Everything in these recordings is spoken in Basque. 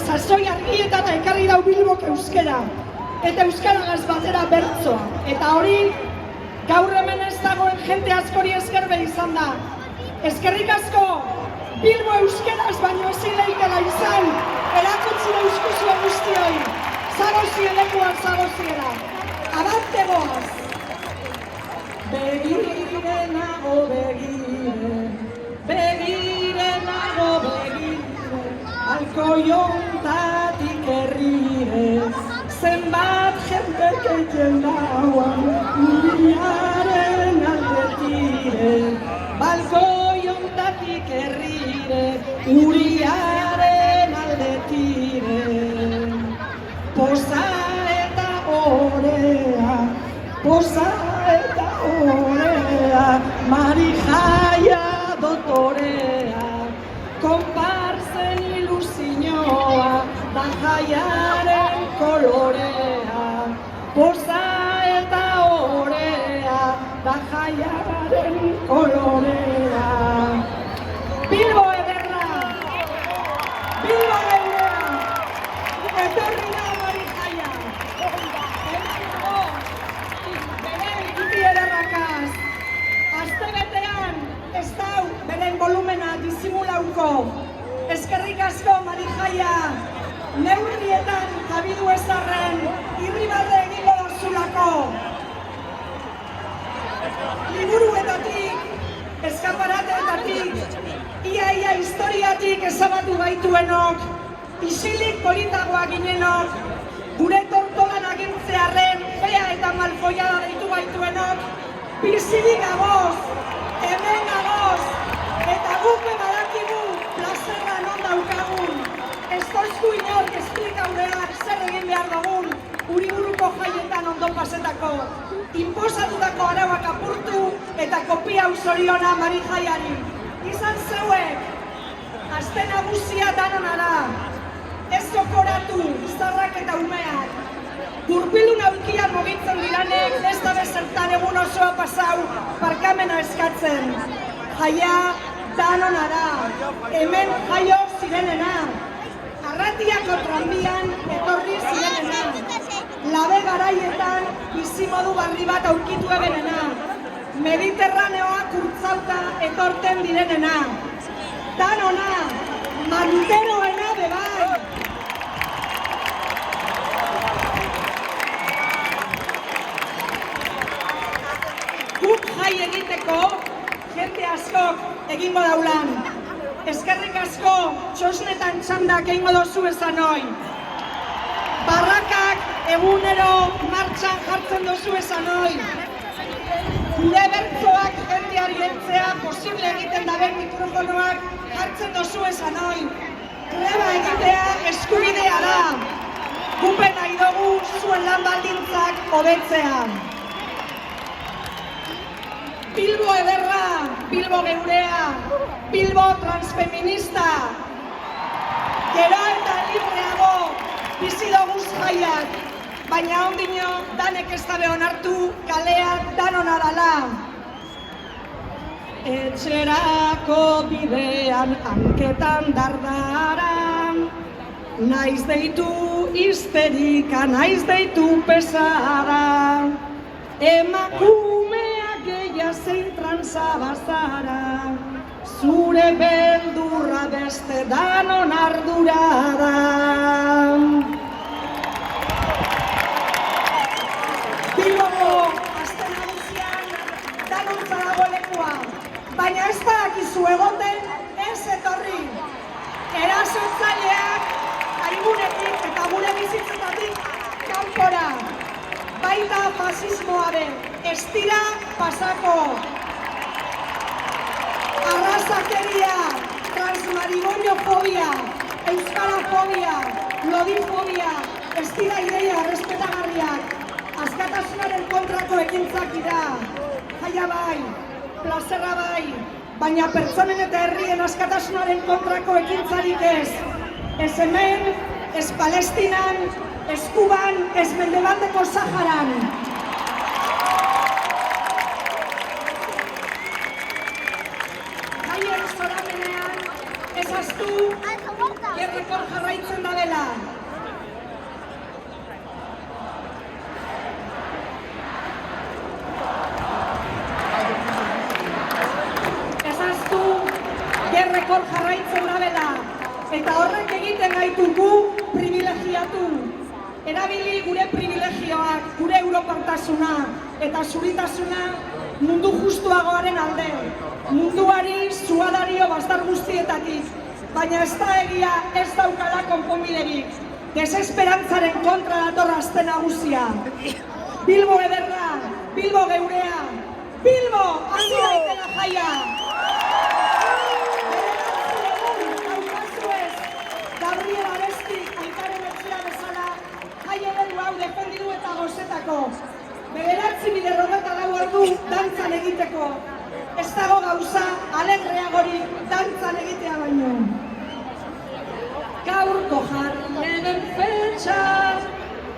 sasoi argietara ekarri dau Bilbok euskera. Eta euskaragaz batera bertsoa. Eta hori, gaur hemen ez dagoen jente askori eskerbe izan da. Eskerrik asko, Bilbo euskeraz baino ezin leikela izan, erakutsi euskuzua guztioi. Zagozien lekuan zagoziela. Abante goaz! Begire nago begire, begire nago begire, alkoiontatik herrire, zenbat jente keiten dauan, uriaren aldetire, balkoiontatik herrire, uriaren aldetire, poza eta orea, poza eta orea, marijaia dotorea, konparzen ilusioa, da jaiaren kolorea, poza eta orea, da jaiaren kolorea. Bilbo ederra, Bilbo geurea, etorri da marijaia. Ederrakaz, azte betean ez dau beren volumena disimulauko. Eskerrik asko marijaia, neurrietan jabidu ezarren irribarre egingo dozulako. Liburuetatik, eskaparateetatik, ia historiatik ezabatu gaituenok, isilik politagoa ginenok, gure tortolan agintzearen fea eta malfoiada deitu gaituenok, bizirik agoz, hemen agoz, eta guke badakigu plazerra non daukagun. Ez toizku inork esplikau behar zer egin behar dugun, Uriburuko jaietan ondo pasetako, inposatutako arauak apurtu eta kopia zoriona marijaiari. Izan zeuek, aste nagusia danona da, ez zokoratu, zarrak eta umeak. Gurpilun aulkian mugitzen diranek ez da bezertan egun osoa pasau parkamena eskatzen. Jaia danona da, hemen jaio zirenena. Arratiako tranbian etorri zirenena. Labe garaietan bizimodu barri bat aurkitu ebenena. Mediterraneoa kurtzauta etorten direnena. Danona, manteroena bebai. Guk jai egiteko, jente askok egingo daulan. Eskerrik asko, txosnetan txandak egingo dozu esan hoi. Barrakak egunero martxan jartzen dozu esan hoi. Gure bertzoak jendeari heltzea posible egiten daben mikrofonoak jartzen dozu esan hoi. Greba egitea eskubidea da. Gupen nahi dugu zuen lan baldintzak hobetzea. Bilbo ederra, Bilbo geurea, Bilbo transfeminista. Gero eta libreago bizi doguz jaiak, baina ondino danek ez dabe onartu kaleak danona dala. Etxerako bidean hanketan dardaran, naiz deitu histerika, naiz deitu pesara, emakumeak geia zein trantzabazara, zure beldurra beste danon ardura da. Bilbo, aste nagusian, danontza dago lekua, baina ez da akizu egoten ez etorri. Erasotzaileak aigunetik eta gure bizitzetatik kanpora. Baita fasismoaren, ez dira pasako. Arrazakeria, transmarigoniofobia, euskarafobia, lodifobia, ez dira ideia errespetagarriak. Askatasunaren kontrako ekintzak dira. Jaia bai, plazerra bai, baina pertsonen eta herrien askatasunaren kontrako ekintzarik ez. Ez hemen, ez Palestinan, ez Kuban, ez Mendebaldeko Saharan. Jaien zoramenean, ez Ezaztu, gerrekor jarraitzen da dela. Ezaztu, gerrekor jarraitzen da dela. Eta horrek egiten gaitugu privilegiatu. Erabili gure privilegioak, gure europartasuna eta zuritasuna mundu justuagoaren alde. Munduari zuadario bastar guztietatik, baina ez da egia ez daukala konponbiderik. Desesperantzaren kontra dator aste nagusia. Bilbo ederra, Bilbo geurea, Bilbo hasi daitela jaia! Gabriel Aresti, elkaren etxea bezala, jai eredu hau defendidu eta gozetako. 9:54 ordu dantzan egiteko. Ez dago gauza alegreagorik dantzan egitea baino. Gaurko jarri eben fetxa,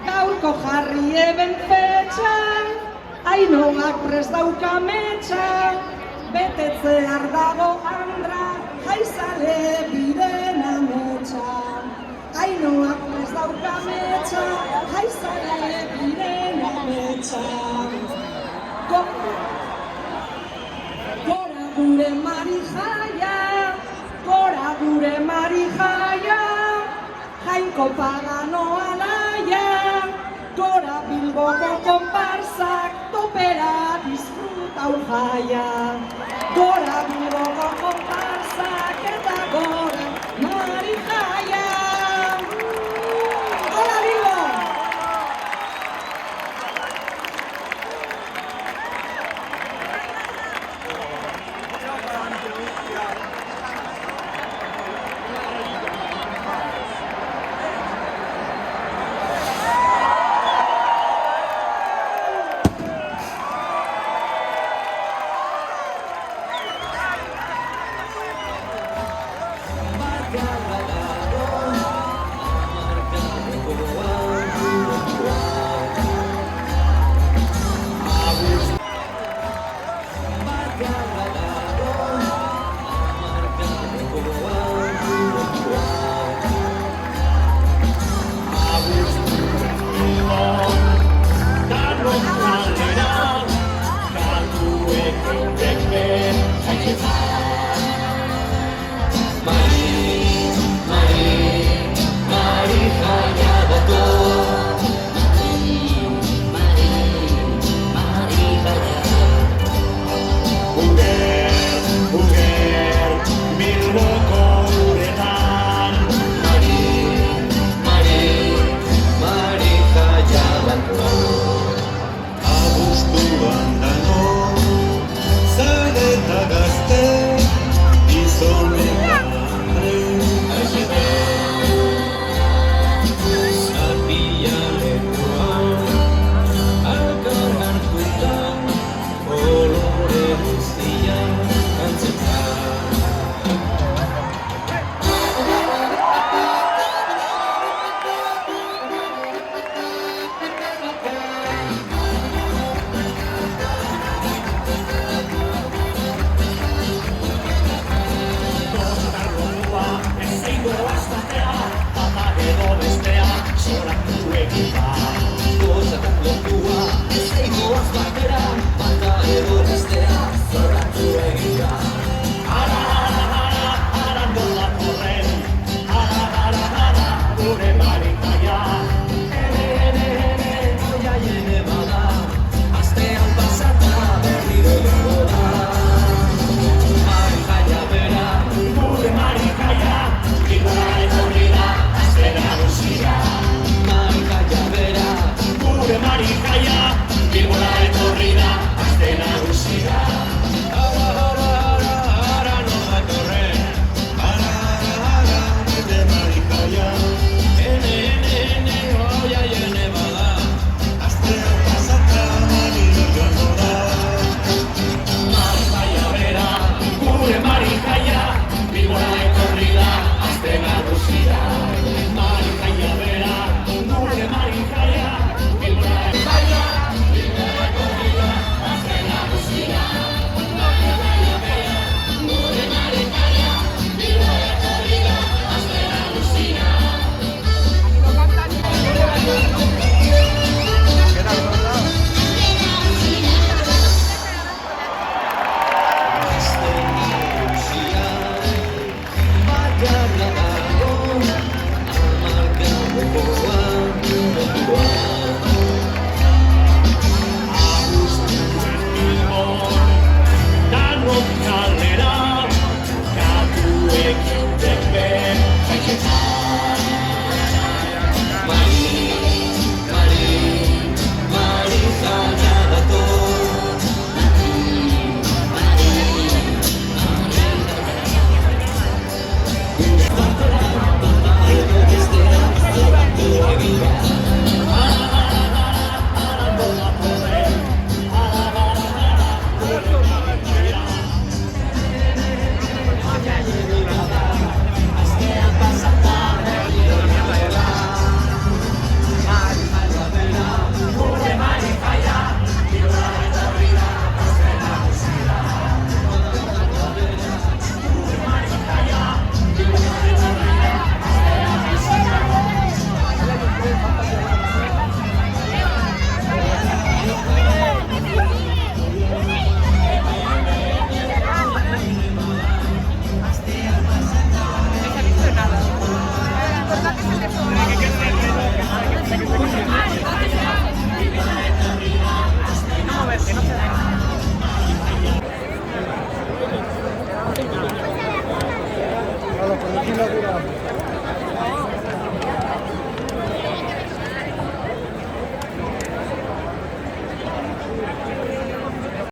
gaurko jarri eben fetxa, Ainhoak prest dauka metxa, betetzear dago Andra, jaizale biren ametxa. Ainhoak prest dauka metxa, jaizale biren ametxa. Gora gure marijaia, gora gure marijaia, Jainko pagano alaia, gora Bilboko konparsak, topera disfrutau jaia. Gora